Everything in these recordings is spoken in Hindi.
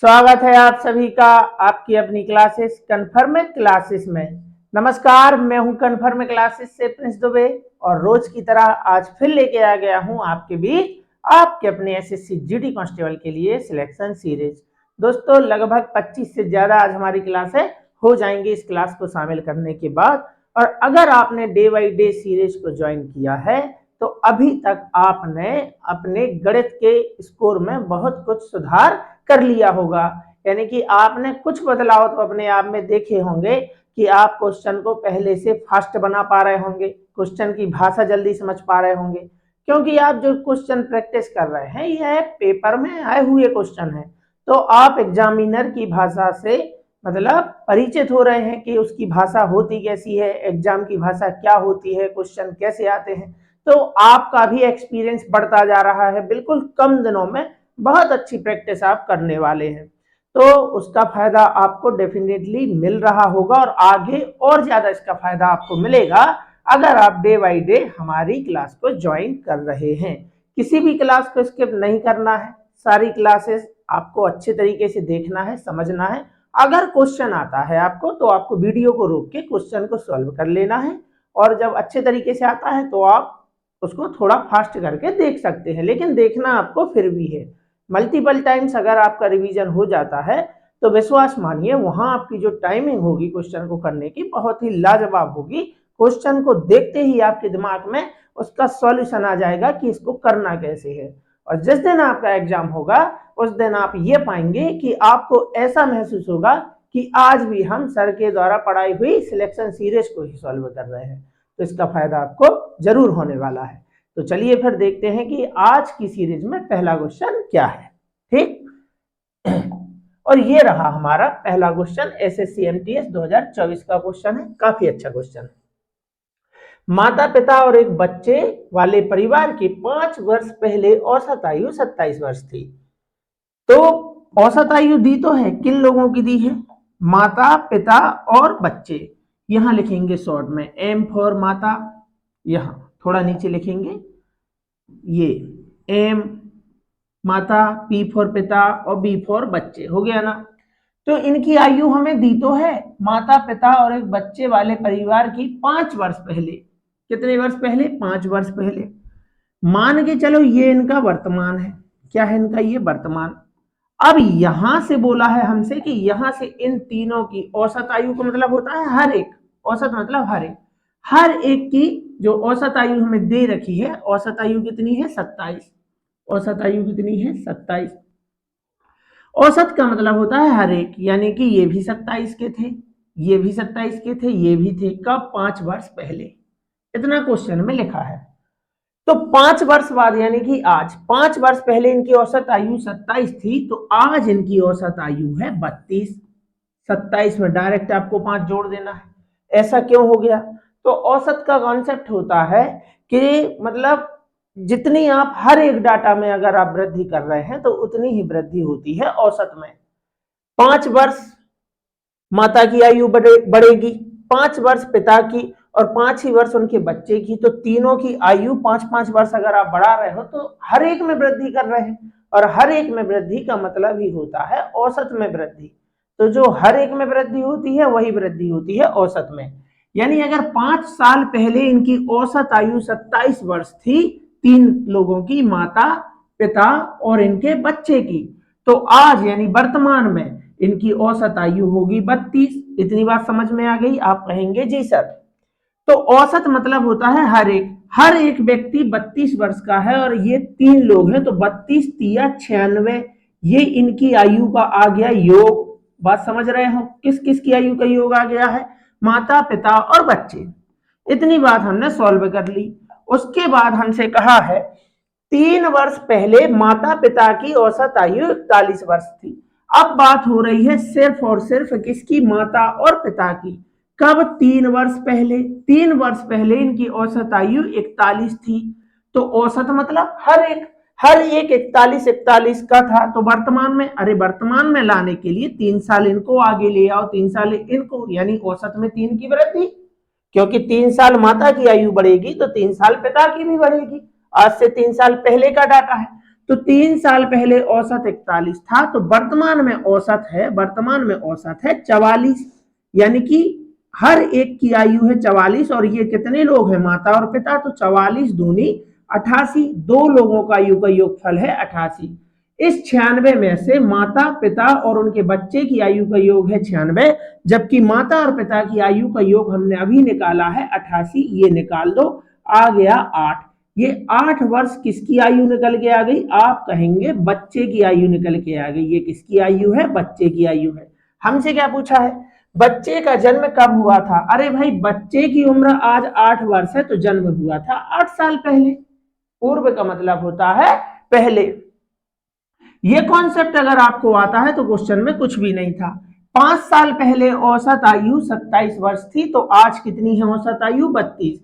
स्वागत है आप सभी का आपकी अपनी क्लासेस कन्फर्म क्लासेस में। नमस्कार, मैं हूं कन्फर्म क्लासेस से प्रिंस दुबे और रोज की तरह आज फिर लेके आ गया हूं आपके बीच आपके अपने एसएससी जीडी कांस्टेबल के लिए सिलेक्शन सीरीज। दोस्तों, लगभग 25 से ज्यादा आज हमारी क्लासें हो जाएंगी इस क्लास को शामिल करने के बाद। और अगर आपने डे बाई डे सीरीज को ज्वाइन किया है तो अभी तक आपने अपने गणित के स्कोर में बहुत कुछ सुधार कर लिया होगा। यानी कि आपने कुछ बदलाव तो अपने आप में देखे होंगे कि आप क्वेश्चन को पहले से फास्ट बना पा रहे होंगे, क्वेश्चन की भाषा जल्दी समझ पा रहे होंगे, क्योंकि आप जो क्वेश्चन प्रैक्टिस कर रहे हैं यह पेपर में आए हुए क्वेश्चन है। तो आप एग्जामिनर की भाषा से मतलब परिचित हो रहे हैं कि उसकी भाषा होती कैसी है, एग्जाम की भाषा क्या होती है, क्वेश्चन कैसे आते हैं। तो आपका भी एक्सपीरियंस बढ़ता जा रहा है। बिल्कुल कम दिनों में बहुत अच्छी प्रैक्टिस आप करने वाले हैं, तो उसका फायदा आपको डेफिनेटली मिल रहा होगा और आगे और ज्यादा इसका फायदा आपको मिलेगा अगर आप डे बाई डे हमारी क्लास को ज्वाइन कर रहे हैं। किसी भी क्लास को स्किप नहीं करना है, सारी क्लासेस आपको अच्छे तरीके से देखना है, समझना है। अगर क्वेश्चन आता है आपको तो आपको वीडियो को रोक के क्वेश्चन को सॉल्व कर लेना है, और जब अच्छे तरीके से आता है तो आप उसको थोड़ा फास्ट करके देख सकते हैं, लेकिन देखना आपको फिर भी है। मल्टीपल टाइम्स अगर आपका रिवीजन हो जाता है तो विश्वास मानिए वहां आपकी जो टाइमिंग होगी क्वेश्चन को करने की बहुत ही लाजवाब होगी। क्वेश्चन को देखते ही आपके दिमाग में उसका सॉल्यूशन आ जाएगा कि इसको करना कैसे है। और जिस दिन आपका एग्जाम होगा उस दिन आप ये पाएंगे कि आपको ऐसा महसूस होगा कि आज भी हम सर के द्वारा पढ़ाई हुई सिलेक्शन सीरीज को ही सॉल्व कर रहे हैं। तो इसका फायदा आपको जरूर होने वाला है। तो चलिए फिर देखते हैं कि आज की सीरीज में पहला क्वेश्चन क्या है। ठीक, और ये रहा हमारा पहला क्वेश्चन, एसएससी एमटीएस 2024 का क्वेश्चन है। काफी अच्छा क्वेश्चन है। माता पिता और एक बच्चे वाले परिवार की 5 वर्ष पहले औसत आयु 27 वर्ष थी। तो औसत आयु दी तो है, किन लोगों की दी है? माता पिता और बच्चे। यहां लिखेंगे शॉर्ट में एम फॉर माता, यहां थोड़ा नीचे लिखेंगे ये एम माता, पी फॉर पिता और बी फॉर बच्चे। हो गया ना? तो इनकी आयु हमें दी तो है, माता पिता और एक बच्चे वाले परिवार की 5 वर्ष पहले। कितने वर्ष पहले? 5 वर्ष पहले। मान के चलो ये इनका वर्तमान है। क्या है इनका? ये वर्तमान। अब यहां से बोला है हमसे कि यहां से इन तीनों की औसत आयु का मतलब होता है हर एक, औसत मतलब हर एक की जो औसत आयु हमें दे रखी है, औसत आयु कितनी है? 27। औसत आयु कितनी है? 27। औसत का मतलब होता है हर एक, यानी कि ये भी 27 के थे, ये भी 27 के थे, ये भी थे। कब? 5 वर्ष पहले। इतना क्वेश्चन में लिखा है। तो 5 वर्ष बाद यानी कि आज, 5 वर्ष पहले इनकी औसत आयु 27 थी, तो आज इनकी औसत आयु है 32। 27 में डायरेक्ट आपको 5 जोड़ देना है। ऐसा क्यों हो गया? तो औसत का कॉन्सेप्ट होता है कि मतलब जितनी आप हर एक डाटा में अगर आप वृद्धि कर रहे हैं तो उतनी ही वृद्धि होती है औसत में। 5 वर्ष माता की आयु बढ़ेगी, 5 वर्ष पिता की, और 5 ही वर्ष उनके बच्चे की। तो तीनों की आयु 5-5 वर्ष अगर आप बढ़ा रहे हो तो हर एक में वृद्धि कर रहे हैं, और हर एक में वृद्धि का मतलब ही होता है औसत में वृद्धि। तो जो हर एक में वृद्धि होती है वही वृद्धि होती है औसत में। यानी अगर 5 साल पहले इनकी औसत आयु 27 वर्ष थी, 3 लोगों की, माता पिता और इनके बच्चे की, तो आज यानी वर्तमान में इनकी औसत आयु होगी 32। इतनी बात समझ में आ गई? आप कहेंगे जी सर। तो औसत मतलब होता है हर एक व्यक्ति 32 वर्ष का है और ये 3 लोग हैं, तो 32 तिया 96, ये इनकी आयु का आ गया योग। बात समझ रहे हो? किस किस की आयु का योग आ गया है? माता पिता और बच्चे। इतनी बात हमने सॉल्व कर ली। उसके बाद हमसे कहा है 3 वर्ष पहले माता पिता की औसत आयु 41 वर्ष थी। अब बात हो रही है सिर्फ और सिर्फ किसकी? माता और पिता की। कब? 3 वर्ष पहले। 3 वर्ष पहले इनकी औसत आयु 41 थी। तो औसत मतलब हर एक 41 का था। तो वर्तमान में, अरे वर्तमान में लाने के लिए 3 साल इनको आगे ले आओ, 3 साल इनको, यानी औसत में 3 की वृद्धि। क्योंकि 3 साल माता की आयु बढ़ेगी तो 3 साल पिता की भी बढ़ेगी। आज से 3 साल पहले का डाटा है। तो 3 साल पहले औसत 41 था, तो वर्तमान में औसत है 44, यानी कि हर एक की आयु है 44 और ये कितने लोग हैं माता और पिता, तो 44 दूनी 88, दो लोगों का आयु का योगफल है 88। इस 96 में से माता पिता और उनके बच्चे की आयु का योग है 96, जबकि माता और पिता की आयु का योग हमने अभी निकाला है 88, ये निकाल दो, आ गया 8। ये 8 वर्ष किसकी आयु निकल के आ गई, आप कहेंगे बच्चे की आयु निकल के आ गई। ये किसकी आयु है, बच्चे की आयु है। हमसे क्या पूछा है, बच्चे का जन्म कब हुआ था, अरे भाई बच्चे की उम्र आज 8 वर्ष है, तो जन्म हुआ था 8 साल पहले। पूर्व का मतलब होता है पहले। ये कॉन्सेप्ट अगर आपको आता है तो क्वेश्चन में कुछ भी नहीं था। 5 साल पहले औसत आयु 27 वर्ष थी, तो आज कितनी है औसत आयु, 32।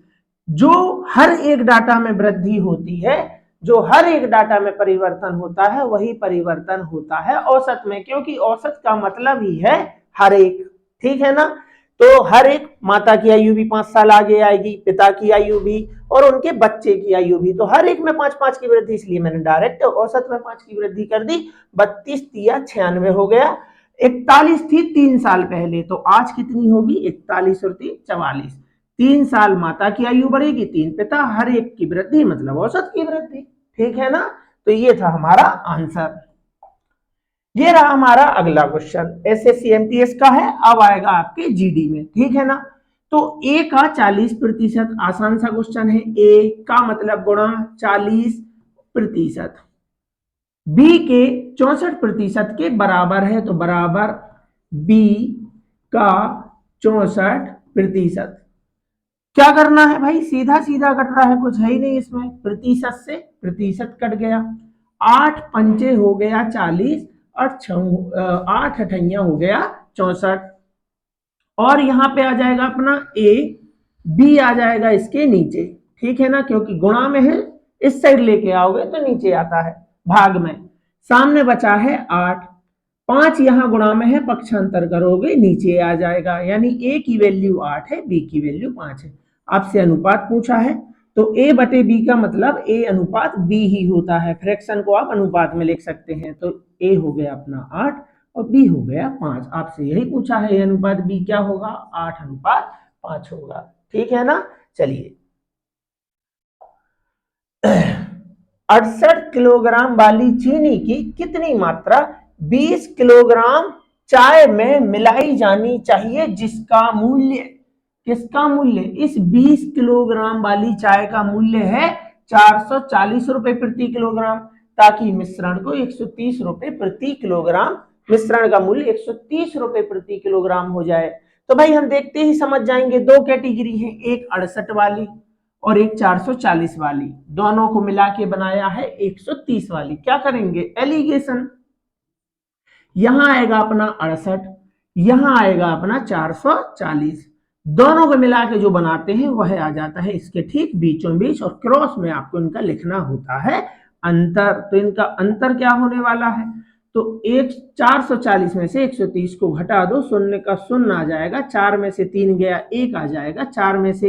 जो हर एक डाटा में वृद्धि होती है, जो हर एक डाटा में परिवर्तन होता है, वही परिवर्तन होता है औसत में, क्योंकि औसत का मतलब ही है हर एक, ठीक है ना। तो हर एक माता की आयु भी 5 साल आगे आएगी, पिता की आयु भी और उनके बच्चे की आयु भी, तो हर एक में 5-5 की वृद्धि, इसलिए मैंने डायरेक्ट औसत में 5 की वृद्धि कर दी। 32 तिया 96 हो गया। 41 थी 3 साल पहले, तो आज कितनी होगी, 41 और 3 44। 3 साल माता की आयु बढ़ेगी, 3 पिता, हर एक की वृद्धि मतलब औसत की वृद्धि, ठीक है ना। तो ये था हमारा आंसर। ये रहा हमारा अगला क्वेश्चन, एसएससी एमटीएस का है, अब आएगा आपके जीडी में, ठीक है ना। तो ए का 40%, आसान सा क्वेश्चन है। ए का मतलब गुणा 40%, बी के 64% के बराबर है, तो बराबर बी का 64%। क्या करना है भाई, सीधा सीधा कट रहा है, कुछ है ही नहीं इसमें, प्रतिशत से प्रतिशत कट गया, 8 पंचे हो गया 40 और 8 अठैया हो गया 64, और यहाँ पे आ जाएगा अपना ए, बी आ जाएगा इसके नीचे, ठीक है ना, क्योंकि गुणा में है, इस साइड लेके आओगे तो नीचे आता है भाग में। सामने बचा है 8, 5 यहाँ गुणा में है, पक्षांतर करोगे नीचे आ जाएगा, यानी ए की वैल्यू 8 है, बी की वैल्यू 5 है। आपसे अनुपात पूछा है, तो ए बटे बी का मतलब ए अनुपात बी ही होता है, फ्रैक्शन को आप अनुपात में लिख सकते हैं, तो ए हो गया अपना 8 और बी हो गया 5। आपसे यही पूछा है, ए अनुपात बी क्या होगा, 8:5 होगा, ठीक है ना। चलिए 68 किलोग्राम वाली चीनी की कितनी मात्रा 20 किलोग्राम चाय में मिलाई जानी चाहिए, जिसका मूल्य, किसका मूल्य, इस 20 किलोग्राम वाली चाय का मूल्य है 440 रुपए प्रति किलोग्राम, ताकि मिश्रण को 130 रुपए प्रति किलोग्राम, मिश्रण का मूल्य 130 रुपए प्रति किलोग्राम हो जाए। तो भाई हम देखते ही समझ जाएंगे, दो कैटेगरी है, एक 68 वाली और एक 440 वाली, दोनों को मिला के बनाया है 130 वाली। क्या करेंगे, एलिगेशन, यहां आएगा अपना 68, यहां आएगा अपना 440, दोनों को मिला के जो बनाते हैं वह आ जाता है इसके ठीक बीचों बीच, और क्रॉस में आपको इनका लिखना होता है अंतर। तो इनका अंतर क्या होने वाला है, तो एक 440 में से 130 को घटा दो, शून्य का शून्य आ जाएगा, 4 में से 3 गया 1 आ जाएगा, 4 में से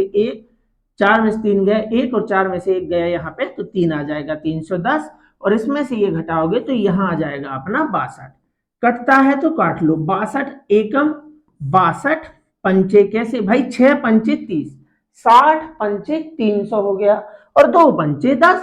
3 गया 1 और 4 में से 1 गया यहाँ पे, तो 3 आ जाएगा 310, और इसमें से ये घटाओगे तो यहाँ आ जाएगा अपना 62। कटता है तो काट लो, 62 एकम 62 पंचे कैसे भाई, 6 पंचे 30, 60 पंचे 300 हो गया, और 2 पंचे 10,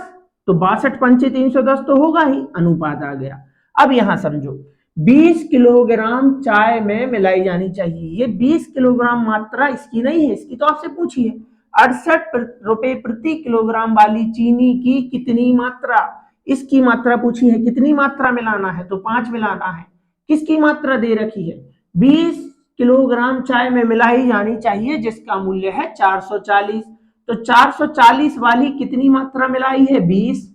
तो 62 पंचे 310 तो होगा ही, अनुपात आ गया। अब यहां समझो, 20 किलोग्राम चाय में मिलाई जानी चाहिए, ये 20 किलोग्राम मात्रा इसकी नहीं है, इसकी तो आपसे पूछी है। 68 रुपए प्रति किलोग्राम वाली चीनी की कितनी मात्रा, इसकी मात्रा पूछी है, कितनी मात्रा मिलाना है, तो 5 मिलाना है। किसकी मात्रा दे रखी है, 20 किलोग्राम चाय में मिलाई जानी चाहिए, जिसका मूल्य है 440, तो 440 वाली कितनी मात्रा मिलाई है, 20,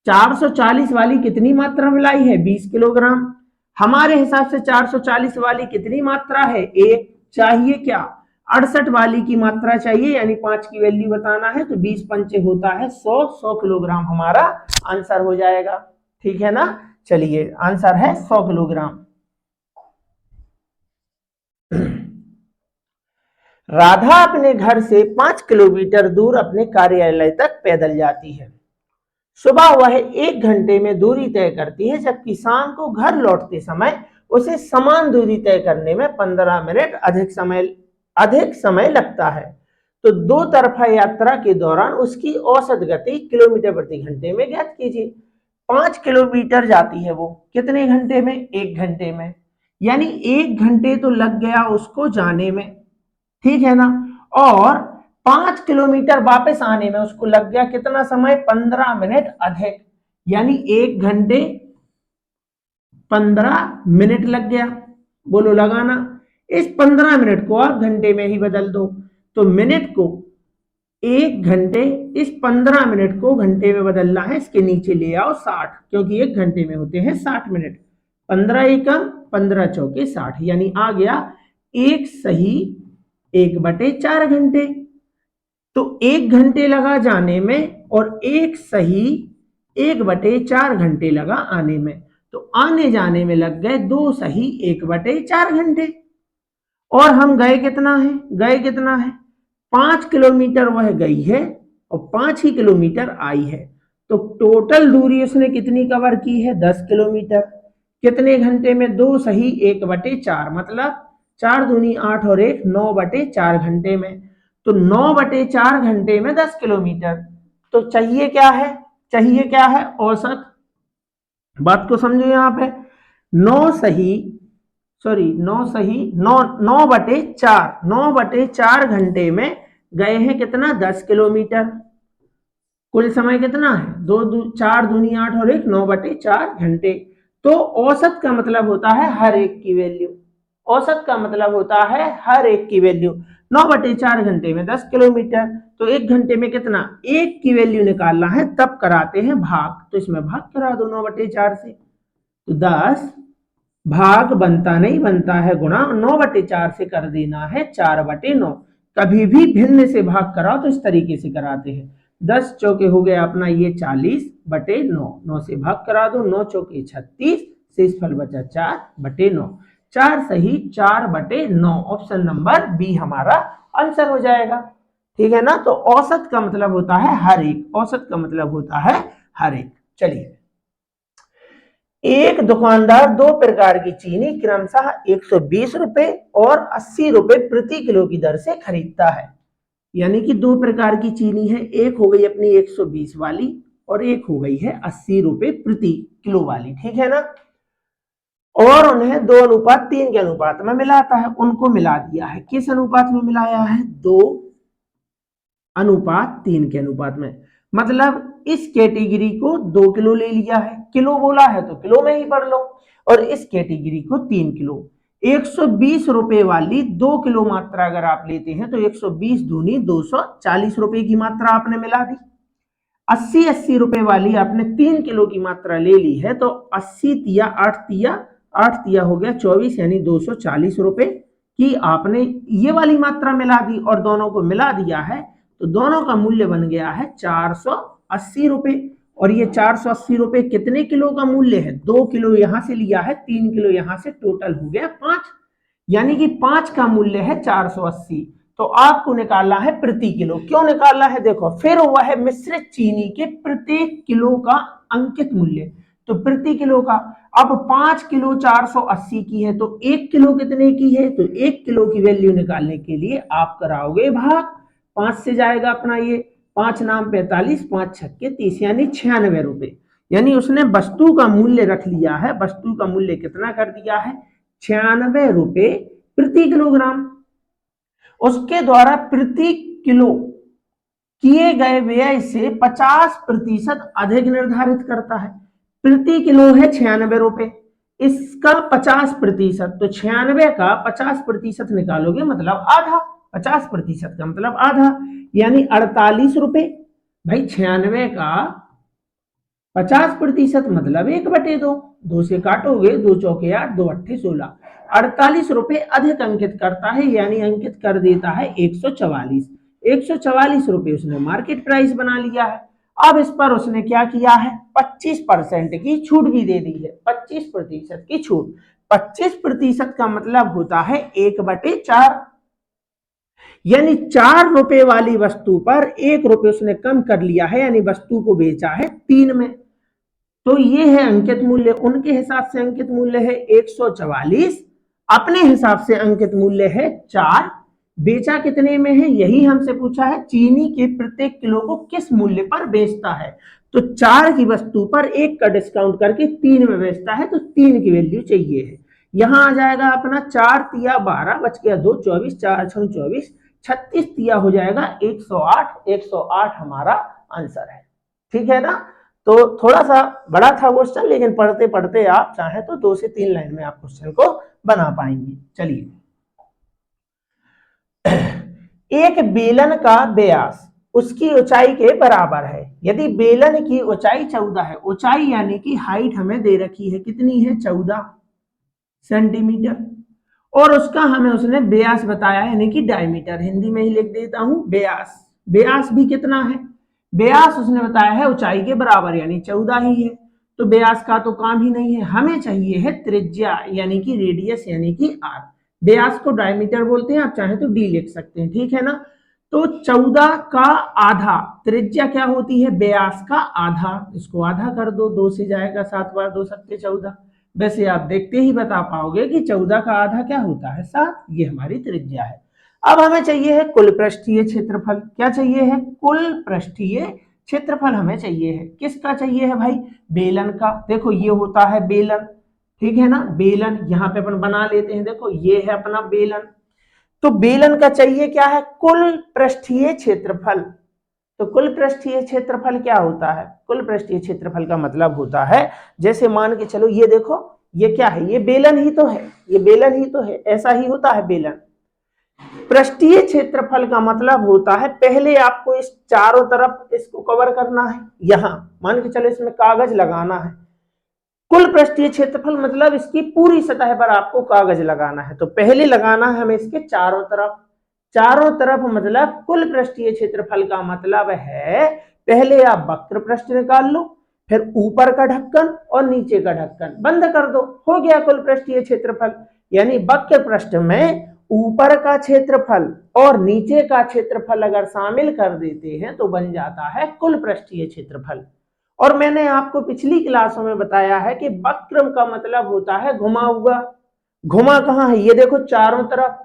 440 वाली कितनी मात्रा मिलाई है, 20 किलोग्राम। हमारे हिसाब से 440 वाली कितनी मात्रा है, 1 चाहिए, क्या 68 वाली की मात्रा चाहिए, यानी 5 की वैल्यू बताना है, तो 20 पंचे होता है 100 किलोग्राम हमारा आंसर हो जाएगा, ठीक है ना। चलिए आंसर है 100 किलोग्राम। राधा अपने घर से 5 किलोमीटर दूर अपने कार्यालय तक पैदल जाती है, सुबह वह 1 घंटे में दूरी तय करती है, जबकि शाम को घर लौटते समय उसे समान दूरी तय करने में 15 मिनट अधिक समय लगता है। तो दो तरफा यात्रा के दौरान उसकी औसत गति किलोमीटर प्रति घंटे में ज्ञात कीजिए। 5 किलोमीटर जाती है वो कितने घंटे में? 1 घंटे में। यानी 1 घंटे तो लग गया उसको जाने में, ठीक है ना। और 5 किलोमीटर वापस आने में उसको लग गया कितना समय? 15 मिनट अधिक। यानी 1 घंटे 15 मिनट लग गया। बोलो लगाना। इस 15 मिनट को आप घंटे में ही बदल दो, तो मिनट को 1 घंटे, इस 15 मिनट को घंटे में बदलना है, इसके नीचे ले आओ 60, क्योंकि 1 घंटे में होते हैं 60 मिनट। 15 एकम 15 चौके 60, यानी आ गया 1 सही 1/4 घंटे। तो 1 घंटे लगा जाने में और 1 सही 1/4 घंटे लगा आने में। तो आने जाने में लग गए 2 सही 1/4 घंटे। और हम गए कितना है? गए कितना है? 5 किलोमीटर वह गई है और 5 ही किलोमीटर आई है। तो टोटल दूरी उसने कितनी कवर की है? 10 किलोमीटर। कितने घंटे में? 2 सही 1/4, मतलब 4 दूनी 8 और 1 9/4 घंटे में। तो 9/4 घंटे में 10 किलोमीटर। तो चाहिए क्या है? चाहिए क्या है? औसत। बात को समझो यहां पे। 9 सही 9/4 घंटे में गए हैं कितना? 10 किलोमीटर। कुल समय कितना है? 4 दूनी 8 और 1 9/4 घंटे। तो औसत का मतलब होता है हर एक की वैल्यू। औसत का मतलब होता है हर एक की वैल्यू। 9/4 घंटे में 10 किलोमीटर, तो 1 घंटे में कितना? 1 की वैल्यू निकालना है, तब कराते हैं भाग। तो इसमें भाग करा दो 9/4 से। तो 10 भाग बनता नहीं, बनता है गुणा। 9/4 से कर देना है 4/9। कभी भी भिन्न से भाग कराओ तो इस तरीके से कराते हैं। 10 चौके हो गया अपना ये 40/9। 9 से भाग करा दो, 9 चौके 36, शेषफल बचा 4/9। 4 सही 4/9। ऑप्शन नंबर बी हमारा आंसर हो जाएगा। ठीक है ना। तो औसत का मतलब होता है हर एक। औसत का मतलब होता है हर एक। चलिए, एक दुकानदार 2 प्रकार की चीनी क्रमशः 120 रुपए और 80 रुपए प्रति किलो की दर से खरीदता है। यानी कि 2 प्रकार की चीनी है, एक हो गई अपनी 120 वाली और एक हो गई है 80 रुपए प्रति किलो वाली, ठीक है ना। और उन्हें 2:3 के अनुपात में मिलाता है। उनको मिला दिया है, किस अनुपात में मिलाया है? 2:3 के अनुपात में। मतलब इस कैटेगरी को 2 किलो ले लिया है, किलो बोला है तो किलो में ही पढ़ लो, और इस कैटेगरी को 3 किलो। 120 रुपए वाली 2 किलो मात्रा अगर आप लेते हैं तो 120 दूनी 240 रुपए की मात्रा आपने मिला दी। 80 रुपए वाली आपने 3 किलो की मात्रा ले ली है, तो 80 तिया 8 तिया हो गया 24, यानी 240 रुपए की आपने ये वाली मात्रा मिला दी और दोनों को मिला दिया है। तो दोनों का मूल्य बन गया है 480 रुपए। और ये 480 रुपए कितने किलो का मूल्य है? 2 किलो यहां से लिया है, 3 किलो यहां से, टोटल हो गया 5। यानी कि 5 का मूल्य है 480। तो आपको निकालना है प्रति किलो। क्यों निकालना है? देखो, फिर हुआ है मिश्रित चीनी के प्रत्येक किलो का अंकित मूल्य। तो प्रति किलो का, अब 5 किलो 480 की है, तो 1 किलो कितने की है? तो 1 किलो की वैल्यू निकालने के लिए आप कराओगे भाग। 5 से जाएगा अपना ये 5 नाम 45, 5 छक्के 30, यानी 96 रुपए। यानी उसने वस्तु का मूल्य रख लिया है। वस्तु का मूल्य कितना कर दिया है? 96 रुपए प्रति किलोग्राम। उसके द्वारा प्रति किलो किए गए व्यय से 50% अधिक निर्धारित करता है। प्रति किलो है 96 रुपए, इसका 50%, तो 96 का 50% निकालोगे मतलब आधा। 50% का मतलब आधा, यानी 48 रुपए। भाई 96 का 50% मतलब 1/2। 2 से काटोगे, 2 चौके 8, 2 अट्ठे 16। 48 रुपए अधिक अंकित करता है, यानी अंकित कर देता है 144। 144 रुपए उसने मार्केट प्राइस बना लिया है। अब इस पर उसने क्या किया है? 25% की छूट भी दे दी है। 25% की छूट। 25% का मतलब होता है 1/4। यानी 4 रुपए वाली वस्तु पर 1 रुपए उसने कम कर लिया है, यानी वस्तु को बेचा है 3 में। तो ये है अंकित मूल्य। उनके हिसाब से अंकित मूल्य है 144, अपने हिसाब से अंकित मूल्य है 4। बेचा कितने में है, यही हमसे पूछा है। चीनी के प्रत्येक किलो को किस मूल्य पर बेचता है, तो 4 की वस्तु पर 1 का डिस्काउंट करके 3 में बेचता है, तो 3 की वैल्यू चाहिए है। यहां आ जाएगा अपना 4 तिया 12, बच गया 2, 24, 4 6 24, 36 तिया हो जाएगा 108। 108 हमारा आंसर है। ठीक है ना। तो थोड़ा सा बड़ा था क्वेश्चन, लेकिन पढ़ते पढ़ते आप चाहे तो 2 से 3 लाइन में आप क्वेश्चन को बना पाएंगे। चलिए, एक बेलन का व्यास उसकी ऊंचाई के बराबर है। यदि बेलन की ऊंचाई 14 है, ऊंचाई यानी कि हाइट हमें दे रखी है, कितनी है 14 सेंटीमीटर, और उसका हमें उसने व्यास बताया यानी कि डायमीटर, हिंदी में ही लिख देता हूं व्यास। व्यास भी कितना है, व्यास उसने बताया है ऊंचाई के बराबर यानी 14 ही है, तो व्यास का तो काम ही नहीं है। हमें चाहिए है त्रिज्या यानी कि रेडियस यानी कि आर। व्यास को डायमीटर बोलते हैं, आप चाहे तो डी लिख सकते हैं, ठीक है ना। तो 14 का आधा, त्रिज्या क्या होती है, व्यास का आधा, इसको आधा कर दो, 2 से जाएगा, 7 बार 2 सत्ते 14। वैसे आप देखते ही बता पाओगे कि 14 का आधा क्या होता है 7, ये हमारी त्रिज्या है। अब हमें चाहिए है कुल पृष्ठीय क्षेत्रफल। क्या चाहिए है, कुल पृष्ठीय क्षेत्रफल हमें चाहिए है। किसका चाहिए है भाई, बेलन का। देखो ये होता है बेलन, ठीक है ना, बेलन यहाँ पे अपन बना लेते हैं। देखो ये है अपना बेलन, तो बेलन का चाहिए क्या है, कुल पृष्ठीय क्षेत्रफल। तो कुल पृष्ठीय क्षेत्रफल क्या होता है, कुल पृष्ठीय क्षेत्रफल का मतलब होता है, जैसे मान के चलो ये देखो, ये क्या है, ये बेलन ही तो है, ये बेलन ही तो है, ऐसा ही होता है बेलन। पृष्ठीय क्षेत्रफल का मतलब होता है, पहले आपको इस चारों तरफ इसको कवर करना है, यहां मान के चलो इसमें कागज लगाना है। कुल पृष्ठीय क्षेत्रफल मतलब इसकी पूरी सतह पर आपको कागज लगाना है, तो पहले लगाना है हमें इसके चारों तरफ। चारों तरफ मतलब कुल पृष्ठीय क्षेत्रफल का मतलब है, पहले आप वक्र पृष्ठ निकाल लो, फिर ऊपर का ढक्कन और नीचे का ढक्कन बंद कर दो, हो गया कुल पृष्ठीय क्षेत्रफल। यानी वक्र पृष्ठ में ऊपर का क्षेत्रफल और नीचे का क्षेत्रफल अगर शामिल कर देते हैं तो बन जाता है कुल पृष्ठीय क्षेत्रफल। और मैंने आपको पिछली क्लासों में बताया है कि वक्र का मतलब होता है घुमा हुआ। घुमा कहाँ है, ये देखो चारों तरफ,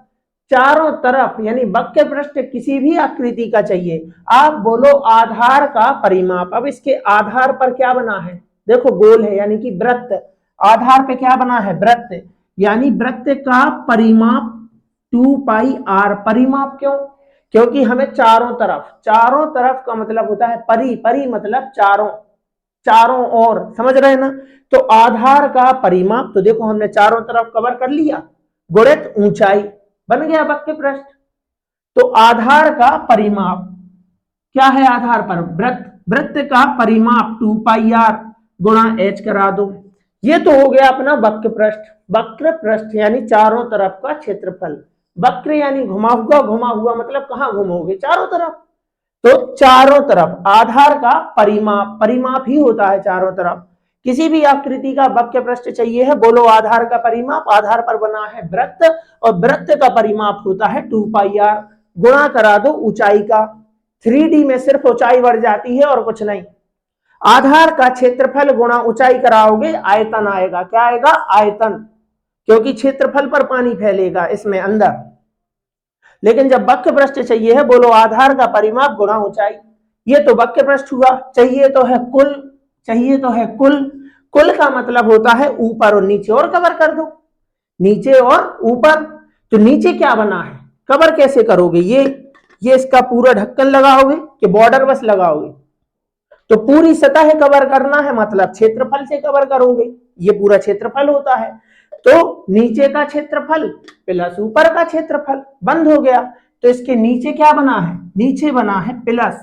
चारों तरफ, यानी वक्र पृष्ठ किसी भी आकृति का चाहिए। आप बोलो आधार का परिमाप, अब इसके आधार पर क्या बना है, देखो गोल है यानी कि वृत्त, आधार पे क्या बना है, वृत्त, यानी वृत्त का परिमाप 2 पाई आर। परिमाप क्यों, क्योंकि हमें चारों तरफ, चारों तरफ का मतलब होता है परि, परि मतलब चारों, चारों ओर, समझ रहे हैं ना। तो आधार का परिमाप, तो देखो हमने चारों तरफ कवर कर लिया, गुणित ऊंचाई, बन गया वक्र पृष्ठ। तो आधार का परिमाप क्या है, आधार पर वृत्त, वृत्त का परिमाप 2 पाई आर गुणा एच करा दो। ये तो हो गया अपना वक्र पृष्ठ। वक्र पृष्ठ यानी चारों तरफ का क्षेत्रफल, वक्र यानी घुमा हुआ, घुमा हुआ मतलब कहां घुमोगे, चारों तरफ। तो चारों तरफ आधार का परिमाप, परिमाप ही होता है चारों तरफ। किसी भी आकृति का वक्र पृष्ठ चाहिए है, बोलो आधार का परिमाप, आधार पर बना है वृत्त, और वृत्त का परिमाप होता है 2 पाई आर, गुणा करा दो ऊंचाई का। 3D में सिर्फ ऊंचाई बढ़ जाती है और कुछ नहीं। आधार का क्षेत्रफल गुणा ऊंचाई कराओगे, आयतन आएगा। क्या आएगा, आयतन, क्योंकि क्षेत्रफल पर पानी फैलेगा इसमें अंदर। लेकिन जब वक्र पृष्ठ चाहिए है, बोलो आधार का परिमाप गुणा ऊंचाई। ये तो वक्र पृष्ठ हुआ, चाहिए तो है कुल, चाहिए तो है कुल। कुल का मतलब होता है ऊपर और नीचे, और कवर कर दो, नीचे और ऊपर। तो नीचे क्या बना है, कवर कैसे करोगे, ये इसका पूरा ढक्कन लगाओगे कि बॉर्डर बस लगाओगे, तो पूरी सतह कवर करना है, मतलब क्षेत्रफल से कवर करोगे, ये पूरा क्षेत्रफल होता है। तो नीचे का क्षेत्रफल प्लस ऊपर का क्षेत्रफल, बंद हो गया। तो इसके नीचे क्या बना है, नीचे बना है प्लस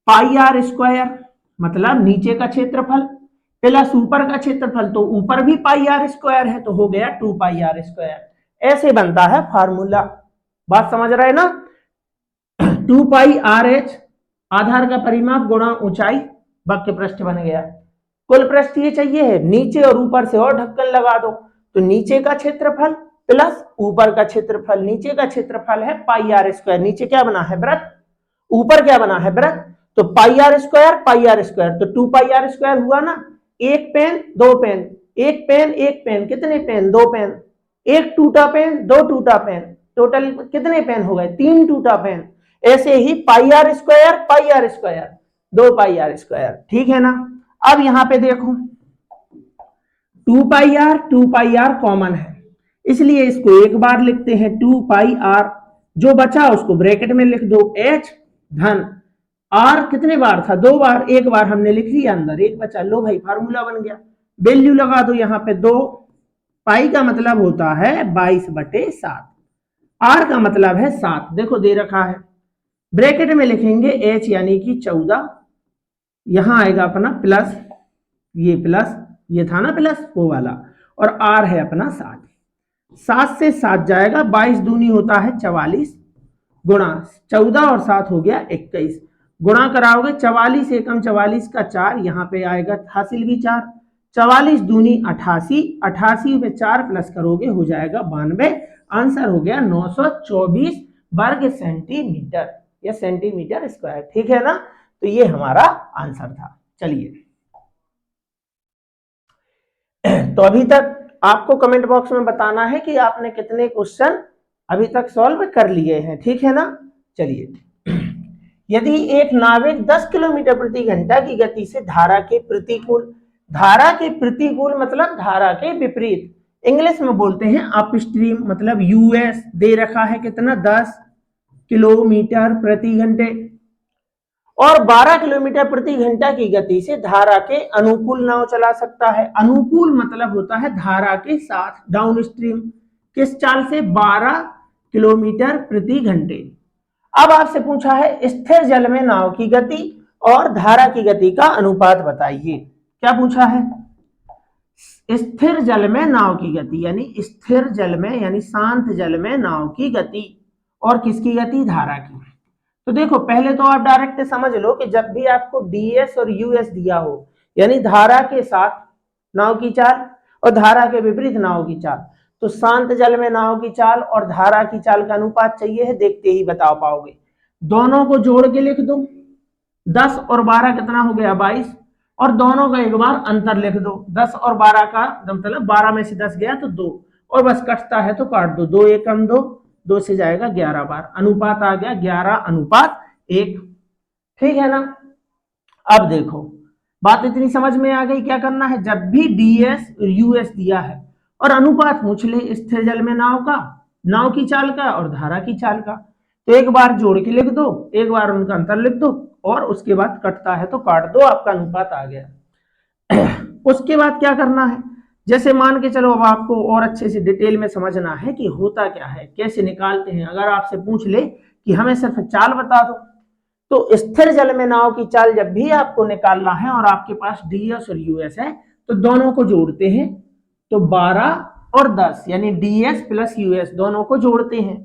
पाई आर स्क्वायर, मतलब नीचे का क्षेत्रफल प्लस ऊपर का क्षेत्रफल, तो ऊपर भी पाई आर स्क्वायर है, तो हो गया 2 पाई आर स्क्वायर। ऐसे बनता है फार्मूला, बात समझ रहे हैं ना। 2 पाई आर एच आधार का परिमाप गुणा ऊंचाई, वक्र पृष्ठ बन गया। कुल पृष्ठ ये चाहिए है, नीचे और ऊपर से और ढक्कन लगा दो, तो नीचे का क्षेत्रफल प्लस ऊपर का क्षेत्रफल, नीचे का क्षेत्रफल है पाई आर स्क्वायर। नीचे क्या बना है वृत्त, ऊपर क्या बना है वृत्त, तो पाई आर स्क्वायर, तो 2 पाई आर स्क्वायर हुआ ना। एक पेन दो पेन, एक पेन कितने पेन, दो पेन, एक टूटा पेन दो टूटा पेन, टोटल कितने पेन हो गए, 3 टूटा पेन। ऐसे ही pi r square, 2 pi r square, ठीक है ना। अब यहां पे देखो 2 पाई आर कॉमन है, इसलिए इसको एक बार लिखते हैं 2 पाई आर, जो बचा उसको ब्रैकेट में लिख दो h धन आर कितने बार था, 2 बार, एक बार हमने लिख लिया अंदर, एक बचा, लो भाई फार्मूला बन गया। वैल्यू लगा दो यहाँ पे 2, पाई का मतलब होता है 22/7, आर का मतलब है 7, देखो दे रखा है। ब्रैकेट में लिखेंगे h यानी कि 14, यहां आएगा अपना प्लस, ये था ना प्लस वो वाला, और आर है अपना 7, 7 से 7 जाएगा, 22 दूनी होता है 44, गुणा 14 और 7 हो गया 21, गुणा कराओगे 44 एकम 44 का 4, यहाँ पे आएगा हासिल भी 4, 44 दूनी 88, 88 पे 4 प्लस करोगे हो जाएगा 92, आंसर हो गया 924 वर्ग सेंटीमीटर या सेंटीमीटर स्क्वायर, ठीक है ना। तो ये हमारा आंसर था। चलिए तो अभी तक आपको कमेंट बॉक्स में बताना है कि आपने कितने क्वेश्चन अभी तक सॉल्व कर लिए हैं, ठीक है ना। चलिए, यदि एक नाविक 10 किलोमीटर प्रति घंटा की गति से धारा के प्रतिकूल मतलब धारा के विपरीत, इंग्लिश में बोलते हैं अपस्ट्रीम, मतलब यूएस दे रखा है कितना 10 किलोमीटर प्रति घंटे, और 12 किलोमीटर प्रति घंटा की गति से धारा के अनुकूल नाव चला सकता है। अनुकूल मतलब होता है धारा के साथ, डाउन स्ट्रीम, किस चाल से, 12 किलोमीटर प्रति घंटे। अब आपसे पूछा है स्थिर जल में नाव की गति और धारा की गति का अनुपात बताइए। क्या पूछा है, स्थिर जल में नाव की गति, यानी स्थिर जल में यानी शांत जल में नाव की गति, और किसकी गति, धारा की। तो देखो पहले तो आप डायरेक्ट समझ लो कि जब भी आपको डीएस और यूएस दिया हो, यानी धारा के साथ नाव की चाल और धारा के विपरीत नाव की चाल, तो शांत जल में नाव की चाल और धारा की चाल का अनुपात चाहिए है, देखते ही बता पाओगे। दोनों को जोड़ के लिख दो, 10 और 12 कितना हो गया 22, और दोनों का एक बार अंतर लिख दो, 10 और 12 का मतलब 12 में से 10 गया तो 2, और बस कटता है तो काट दो, 2 एकम 2, 2 से जाएगा 11 बार, अनुपात आ गया 11:1, ठीक है ना। अब देखो बात इतनी समझ में आ गई, क्या करना है, जब भी डीएस और यूएस दिया है और अनुपात पूछ ले स्थिर जल में नाव का, नाव की चाल का और धारा की चाल का, तो एक बार जोड़ के लिख दो, एक बार उनका अंतर लिख दो, और उसके बाद कटता है तो काट दो, आपका अनुपात आ गया। उसके बाद क्या करना है, जैसे मान के चलो, अब आपको और अच्छे से डिटेल में समझना है कि होता क्या है, कैसे निकालते हैं। अगर आपसे पूछ ले कि हमें सिर्फ चाल बता दो, तो स्थिर जल में नाव की चाल जब भी आपको निकालना है और आपके पास डीएस और यूएस है, तो दोनों को जोड़ते हैं, तो 12 और 10 यानी डीएस प्लस यूएस दोनों को जोड़ते हैं,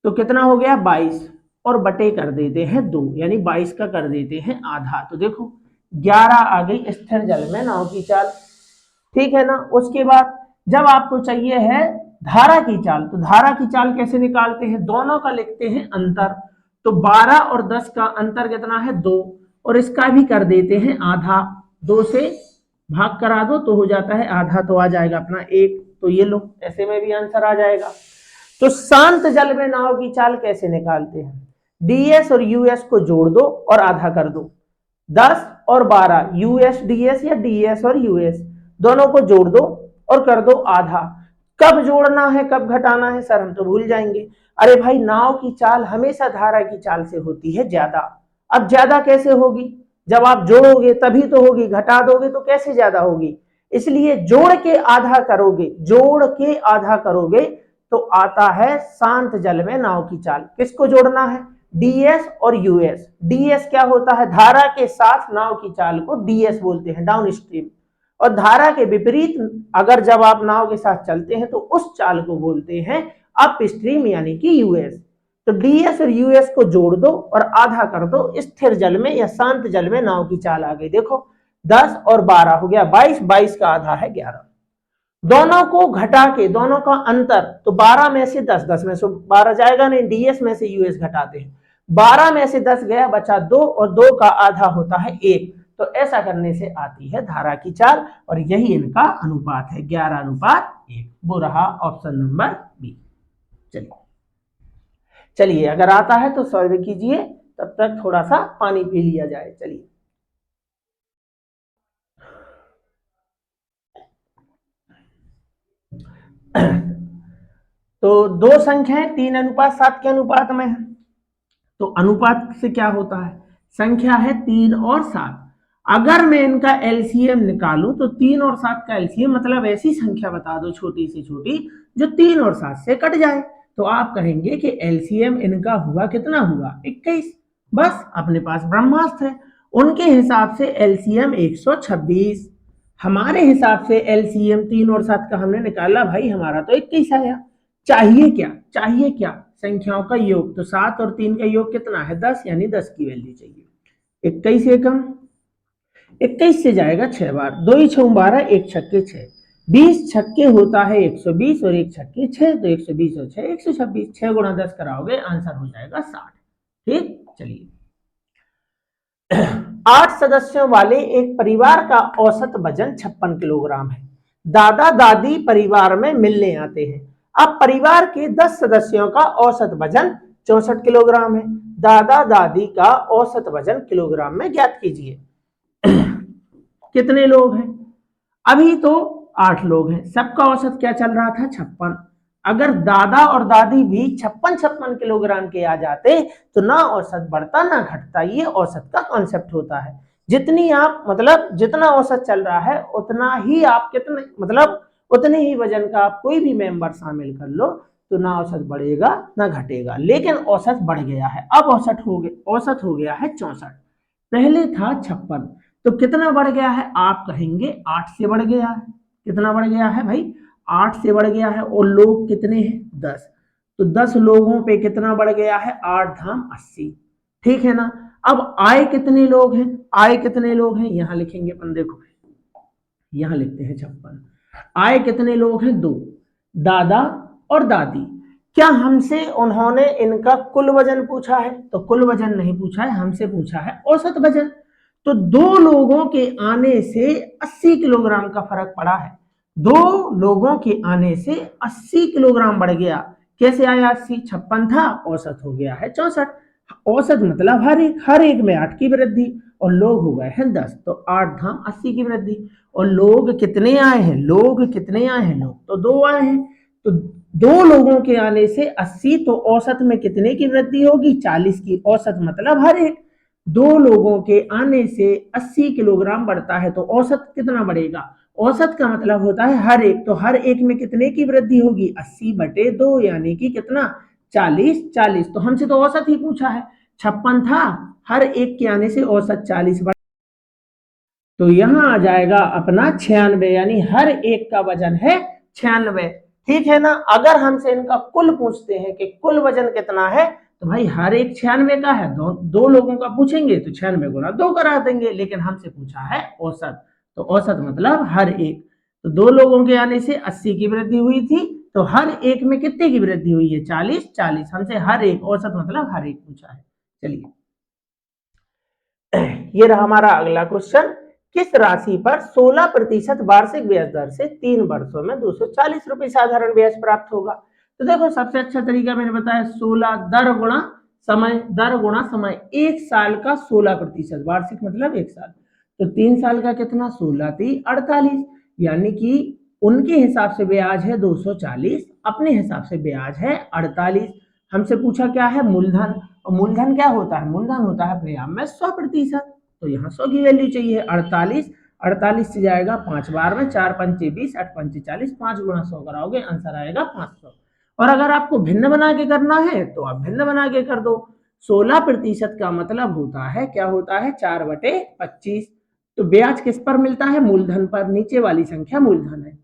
तो कितना हो गया 22, और बटे कर देते हैं 2, यानी 22 का कर देते हैं आधा, तो देखो 11 आ गई स्थिर जल में नाव की चाल, ठीक है ना। उसके बाद जब आपको चाहिए है धारा की चाल, तो धारा की चाल कैसे निकालते हैं, दोनों का लिखते हैं अंतर, तो 12 और 10 का अंतर कितना है 2, और इसका भी कर देते हैं आधा, 2 से भाग करा दो तो हो जाता है आधा, तो आ जाएगा अपना 1, तो ये लो ऐसे में भी आंसर आ जाएगा। तो शांत जल में नाव की चाल कैसे निकालते हैं, डीएस और यूएस को जोड़ दो और आधा कर दो, 10 और 12 यूएस डीएस या डीएस और यूएस दोनों को जोड़ दो और कर दो आधा। कब जोड़ना है कब घटाना है सर, हम तो भूल जाएंगे। अरे भाई नाव की चाल हमेशा धारा की चाल से होती है ज्यादा, अब ज्यादा कैसे होगी, जब आप जोड़ोगे तभी तो होगी, घटा दोगे तो कैसे ज्यादा होगी, इसलिए जोड़ के आधा करोगे, जोड़ के आधा करोगे तो आता है शांत जल में नाव की चाल। किसको जोड़ना है, डीएस और यूएस। डीएस क्या होता है, धारा के साथ नाव की चाल को डीएस बोलते हैं, डाउन स्ट्रीम, और धारा के विपरीत अगर जब आप नाव के साथ चलते हैं तो उस चाल को बोलते हैं अप स्ट्रीम यानी कि यूएस। तो डीएस और यूएस को जोड़ दो और आधा कर दो, स्थिर जल में या शांत जल में नाव की चाल आ गई। देखो 10 और 12 हो गया 22, 22 का आधा है 11। दोनों को घटा के दोनों का अंतर, तो 12 में से 10, 10 में से 12 जाएगा नहीं, डीएस में से यूएस घटाते हैं, 12 में से 10 गया, बचा 2 और 2 का आधा होता है 1। तो ऐसा करने से आती है धारा की चाल और यही इनका अनुपात है 11:1। वो रहा ऑप्शन नंबर बी। चलिए चलिए, अगर आता है तो सॉल्व कीजिए, तब तक थोड़ा सा पानी पी लिया जाए। चलिए तो दो संख्याएं 3:7 के अनुपात में है, तो अनुपात से क्या होता है, संख्या है 3 और 7, अगर मैं इनका एलसीएम निकालूं तो 3 और 7 का एलसीएम मतलब ऐसी संख्या बता दो छोटी से छोटी जो 3 और 7 से कट जाए, तो आप कहेंगे कि एलसीएम इनका हुआ कितना, हुआ 21। बस अपने पास ब्रह्मास्त्र है, उनके हिसाब से एलसीएम 126, हमारे हिसाब से एलसीएम 3 और 7 का हमने निकाला, भाई हमारा तो 21 आया। चाहिए क्या, चाहिए क्या, संख्याओं का योग, तो 7 और 3 का योग कितना है 10, यानी 10 की वैल्यू चाहिए। 21 एकम, 21 से जाएगा 6 बार, 2 ही 6 12, 1 छक्के 6, 20 छक्के होता है 120 और 1 छक्के 6, तो 120 और 6 126, 6 गुणा 10 कराओगे आंसर हो जाएगा 60। ठीक, चलिए 8 सदस्यों वाले एक परिवार का औसत वजन 56 किलोग्राम है। दादा दादी परिवार में मिलने आते हैं। अब परिवार के 10 सदस्यों का औसत वजन 64 किलोग्राम है। दादा दादी का औसत वजन किलोग्राम में ज्ञात कीजिए। कितने लोग हैं, अभी तो 8 लोग हैं, सबका औसत क्या चल रहा था 56। अगर दादा और दादी भी 56 किलोग्राम के आ जाते तो ना औसत बढ़ता ना घटता, ये औसत का कॉन्सेप्ट होता है। जितनी आप मतलब जितना औसत चल रहा है उतना ही आप कितने मतलब उतने ही वजन का आप कोई भी मेंबर शामिल कर लो तो ना औसत बढ़ेगा ना घटेगा, लेकिन औसत बढ़ गया है। अब औसत हो गया है 64, पहले था 56, तो कितना बढ़ गया है, आप कहेंगे 8 से बढ़ गया है। कितना बढ़ गया है भाई, 8 से बढ़ गया है, और लोग कितने हैं 10, तो 10 लोगों पे कितना बढ़ गया है 8 धाम 80, ठीक है ना। अब आए कितने लोग हैं, आए कितने लोग हैं, यहां लिखेंगे अपन, देखो यहां लिखते हैं 56, आए कितने लोग हैं 2, दादा और दादी। क्या हमसे उन्होंने इनका कुल वजन पूछा है, तो कुल वजन नहीं पूछा है, हमसे पूछा है औसत वजन। तो 2 लोगों के आने से 80 किलोग्राम का फर्क पड़ा है, 2 लोगों के आने से 80 किलोग्राम बढ़ गया। कैसे आया 80, 56 था, औसत हो गया है 64। औसत मतलब हर एक में 8 की वृद्धि, और लोग हो गए हैं 10, तो 8 धाम 80 की वृद्धि। और लोग कितने आए हैं, लोग कितने आए हैं, लोग तो 2 आए हैं, तो 2 लोगों के आने से 80, तो औसत में कितने की वृद्धि होगी 40 की। औसत मतलब हर एक, 2 लोगों के आने से 80 किलोग्राम बढ़ता है, तो औसत कितना बढ़ेगा, औसत का मतलब होता है हर एक, तो हर एक में कितने की वृद्धि होगी 80/2, यानी कि कितना 40, 40। तो हमसे तो औसत ही पूछा है, 56 था, हर एक के आने से औसत 40 बढ़, तो यहां आ जाएगा अपना 96, यानी हर एक का वजन है 96, ठीक है ना। अगर हमसे इनका कुल पूछते हैं कि कुल वजन कितना है, तो भाई हर एक 96 का है, दो लोगों का पूछेंगे तो 96 गुना 2 करा देंगे, लेकिन हमसे पूछा है औसत, तो औसत मतलब हर एक, तो 2 लोगों के आने से 80 की वृद्धि हुई थी, तो हर एक में कितने की वृद्धि हुई है 40, 40, हमसे हर एक, औसत मतलब हर एक पूछा है। चलिए ये रहा हमारा अगला क्वेश्चन, किस राशि पर 16% वार्षिक ब्याज दर से 3 वर्षों में 240 रुपए साधारण ब्याज प्राप्त होगा। तो देखो सबसे अच्छा तरीका मैंने बताया 16 दर गुणा समय, 1 साल का 16%, वार्षिक मतलब 1 साल, तो 3 साल का कितना 16 3 48, यानी कि उनके हिसाब से ब्याज है 240, अपने हिसाब से ब्याज है 48। हमसे पूछा क्या है मूलधन, और मूलधन क्या होता है, मूलधन होता है अपने आप में 100%, तो यहाँ 100 की वैल्यू चाहिए। 48, 48 से जाएगा 5 बार में, 4 पंचे 20, 8 पंचे 40, 5 गुणा 100 कराओगे आंसर आएगा 500। और अगर आपको भिन्न बना के करना है तो आप भिन्न बना के कर दो। 16% का मतलब होता है क्या होता है 4/25, तो ब्याज किस पर मिलता है, मूलधन पर, नीचे वाली संख्या मूलधन है।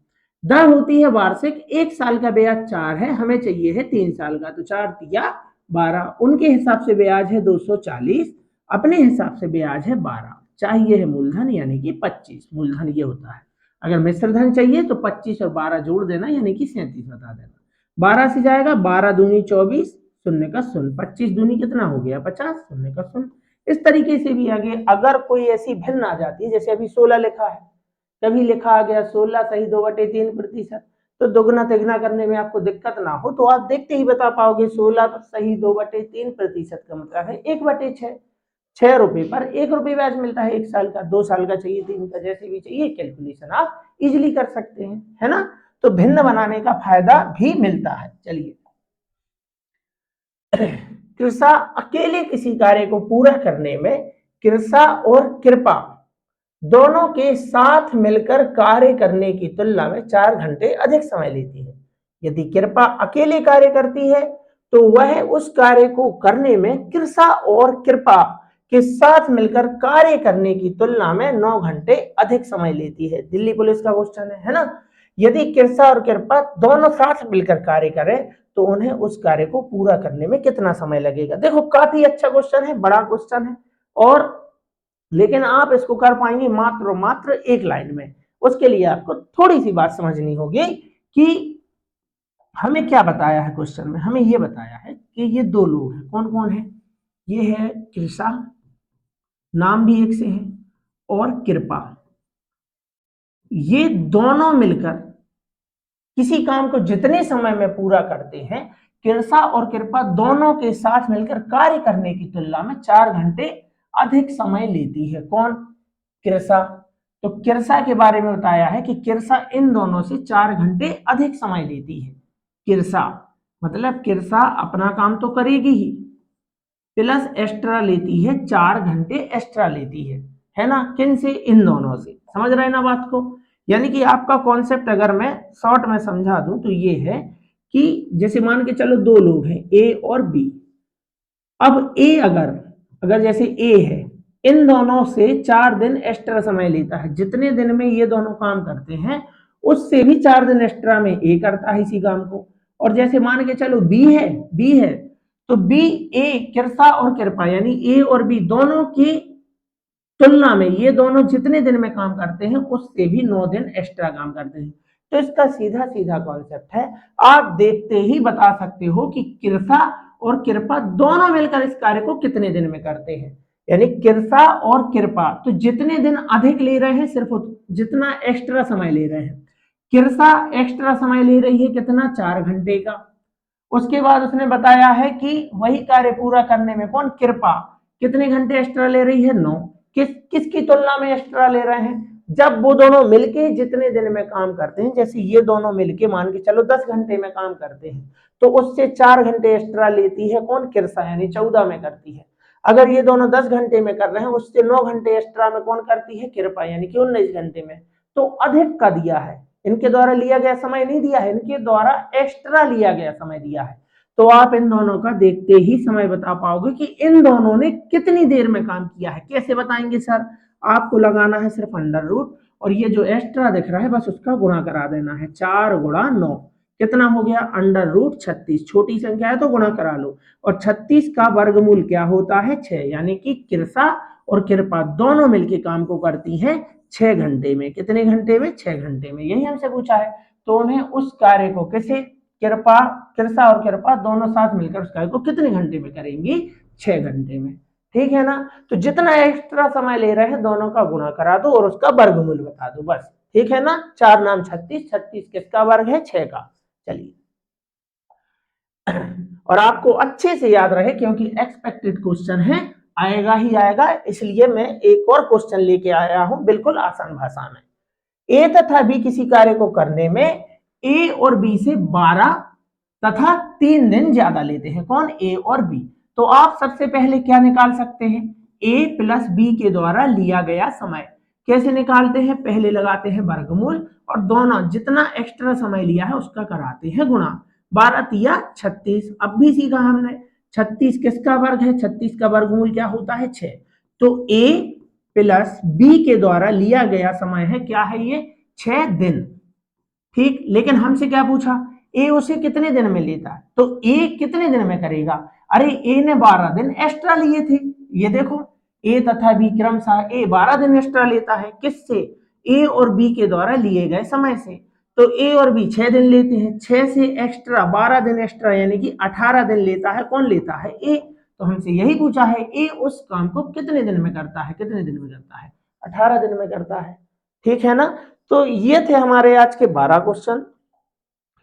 दर होती है वार्षिक, 1 साल का ब्याज 4 है, हमें चाहिए है 3 साल का, तो 4 तिया 12, उनके हिसाब से ब्याज है 240, अपने हिसाब से ब्याज है 12, चाहिए है मूलधन यानी कि 25, मूलधन ये होता है। अगर मिश्र धन चाहिए तो 25 और 12 जोड़ देना, यानी कि 37 बता देना। 12 से जाएगा, 12 दूनी 24, शून्य का शून्य, 25 दूनी कितना हो गया 50, शून्य का शून्य। इस तरीके से भी आगे अगर कोई ऐसी भिन्न आ जाती है, जैसे अभी 16 लिखा है, कभी लिखा आ गया 16 सही 2/3%, तो दुगना तिगना करने में आपको दिक्कत ना हो तो आप देखते ही बता पाओगे 16 सही 2/3% का मतलब है 1/6। 6 रुपए पर 1 रुपए ब्याज मिलता है, 1 साल का, 2 साल का चाहिए, 3 का, जैसे भी चाहिए कैलकुलेशन आप इजिली कर सकते हैं, है ना। तो भिन्न बनाने का फायदा भी मिलता है। चलिए, कृषा अकेले किसी कार्य को पूरा करने में कृषा और कृपा दोनों के साथ मिलकर कार्य करने की तुलना में 4 घंटे अधिक समय लेती है। यदि कृपा अकेले कार्य करती है तो वह उस कार्य को करने में कृषा और कृपा के साथ मिलकर कार्य करने की तुलना में 9 घंटे अधिक समय लेती है। दिल्ली पुलिस का क्वेश्चन है ना। यदि कृषा और कृपा दोनों साथ मिलकर कार्य करें तो उन्हें उस कार्य को पूरा करने में कितना समय लगेगा। देखो काफी अच्छा क्वेश्चन है, बड़ा क्वेश्चन है, और लेकिन आप इसको कर पाएंगे मात्र और मात्र एक लाइन में। उसके लिए आपको थोड़ी सी बात समझनी होगी कि हमें क्या बताया है क्वेश्चन में। हमें ये बताया है कि ये दो लोग हैं, कौन कौन है, ये है कृषा, नाम भी एक से है, और कृपा। ये दोनों मिलकर किसी काम को जितने समय में पूरा करते हैं, कृषा और कृपा दोनों के साथ मिलकर कार्य करने की तुलना में 4 घंटे अधिक समय लेती है। कौन, कृषा। तो कृषा के बारे में बताया है कि कृषा इन दोनों से 4 घंटे अधिक समय लेती है। कृषा मतलब कृषा अपना काम तो करेगी ही, प्लस एक्स्ट्रा लेती है, 4 घंटे एक्स्ट्रा लेती है ना। किन से, इन दोनों से। समझ रहे हैं ना बात को। यानी कि आपका कॉन्सेप्ट अगर मैं शॉर्ट में समझा दूं तो ये है कि जैसे मान के चलो दो लोग हैं ए और बी। अब ए अगर अगर जैसे ए है, इन दोनों से 4 दिन एक्स्ट्रा समय लेता है। जितने दिन में ये दोनों काम करते हैं उससे भी 4 दिन एक्स्ट्रा में ए करता है इसी काम को। और जैसे मान के चलो बी है तो बी, ए, कृषा और कृपा यानी ए और बी दोनों की तुलना में ये दोनों जितने दिन में काम करते हैं उससे भी 9 दिन एक्स्ट्रा काम करते हैं। तो इसका सीधा सीधा कॉन्सेप्ट है, आप देखते ही बता सकते हो कि कृषा और कृपा दोनों मिलकर इस कार्य को कितने दिन में करते हैं। यानी कृषा और कृपा तो जितने दिन अधिक ले रहे हैं, सिर्फ जितना एक्स्ट्रा समय ले रहे हैं। कृषा एक्स्ट्रा समय ले रही है कितना, 4 घंटे का। उसके बाद उसने बताया है कि वही कार्य पूरा करने में कौन, कृपा, कितने घंटे एक्स्ट्रा ले रही है, 9। किसकी तुलना में एक्स्ट्रा ले रहे हैं, जब वो दोनों मिलके जितने दिन में काम करते हैं। जैसे ये दोनों मिलके मान के चलो 10 घंटे में काम करते हैं तो उससे 4 घंटे एक्स्ट्रा लेती है कौन, कृषा, यानी 14 में करती है। अगर ये दोनों 10 घंटे में कर रहे हैं उससे 9 घंटे एक्स्ट्रा में कौन करती है, कृपा, यानी कि 19 घंटे में। तो अधिक का दिया है, इनके द्वारा लिया गया समय नहीं दिया है, इनके द्वारा एक्स्ट्रा लिया गया समय दिया है। तो आप इन दोनों का देखते ही समय बता पाओगे कि इन दोनों ने कितनी देर में काम किया है। कैसे बताएंगे सर, आपको लगाना है सिर्फ अंडर रूट, और ये जो एक्स्ट्रा दिख रहा है बस उसका गुणा करा देना है। 4 गुणा 9 कितना हो गया, अंडर रूट 36। छोटी संख्या है तो गुणा करा लो। और 36 का वर्गमूल क्या होता है, 6। यानी कि कृषा और कृपा दोनों मिलकर काम को करती हैं 6 घंटे में। कितने घंटे में, 6 घंटे में। यही हमसे पूछा है। तो उन्हें उस कार्य को किसे, कृषा और कृपा दोनों साथ मिलकर उस कार्य को कितने घंटे में करेंगी, 6 घंटे में। ठीक है ना। तो जितना एक्स्ट्रा समय ले रहे हैं दोनों का गुणा करा दो और उसका वर्गमूल बता दो, बस। ठीक है ना। 4 नाम 36, 36 किसका वर्ग है, 6 का। चलिए, और आपको अच्छे से याद रहे क्योंकि एक्सपेक्टेड क्वेश्चन है, आएगा ही आएगा, इसलिए मैं एक और क्वेश्चन लेके आया हूं बिल्कुल आसान भाषा में। ए तथा बी किसी कार्य को करने में ए और बी से 12 तथा 3 दिन ज्यादा लेते हैं। कौन, ए और बी। तो आप सबसे पहले क्या निकाल सकते हैं, ए प्लस बी के द्वारा लिया गया समय। कैसे निकालते हैं, पहले लगाते हैं वर्गमूल और दोनों जितना एक्स्ट्रा समय लिया है उसका कराते हैं गुणा। 12 तिया 36। अब भी सीखा हमने 36 किसका वर्ग है, 36 का वर्गमूल क्या होता है, 6। तो ए प्लस बी के द्वारा लिया गया समय है क्या है, ये 6 दिन। ठीक, लेकिन हमसे क्या पूछा, ए उसे कितने दिन में लेता है, तो ए कितने दिन में करेगा। अरे ए ने 12 दिन एक्स्ट्रा लिए थे। ये देखो, ए तथा बी क्रमशः ए 12 दिन एक्स्ट्रा लेता है, किससे, ए और बी के द्वारा लिए गए समय से। तो ए और बी 6 दिन लेते हैं, 6 से एक्स्ट्रा 12 दिन एक्स्ट्रा यानी कि 18 दिन लेता है। कौन लेता है? ए। तो हमसे यही पूछा है, ए उस काम को कितने दिन में करता है? कितने दिन में करता है? 18 दिन में करता है। ठीक है ना। तो ये थे हमारे आज के 12 क्वेश्चन।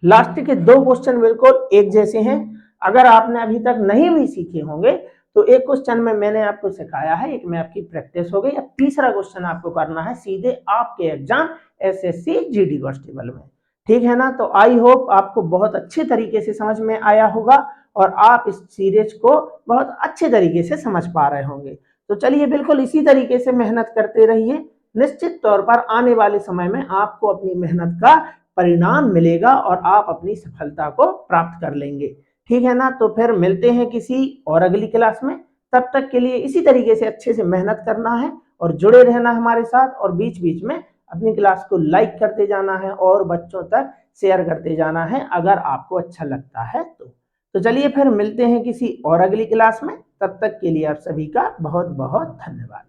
लास्ट के 2 क्वेश्चन बिल्कुल एक जैसे हैं। अगर आपने अभी तक नहीं भी सीखे होंगे तो एक क्वेश्चन में मैंने आपको सिखाया है, एक में आपकी प्रैक्टिस हो गई। अब तीसरा क्वेश्चन आपको करना है सीधे आपके एग्जाम एसएससी जीडी कांस्टेबल में। ठीक है ना। तो आई होप आपको बहुत अच्छे तरीके से समझ में आया होगा और आप इस सीरीज को बहुत अच्छे तरीके से समझ पा रहे होंगे। तो चलिए बिल्कुल इसी तरीके से मेहनत करते रहिए। निश्चित तौर पर आने वाले समय में आपको अपनी मेहनत का परिणाम मिलेगा और आप अपनी सफलता को प्राप्त कर लेंगे। ठीक है ना। तो फिर मिलते हैं किसी और अगली क्लास में। तब तक के लिए इसी तरीके से अच्छे से मेहनत करना है और जुड़े रहना हमारे साथ, और बीच बीच में अपनी क्लास को लाइक करते जाना है और बच्चों तक शेयर करते जाना है अगर आपको अच्छा लगता है तो चलिए फिर मिलते हैं किसी और अगली क्लास में। तब तक के लिए आप सभी का बहुत बहुत धन्यवाद।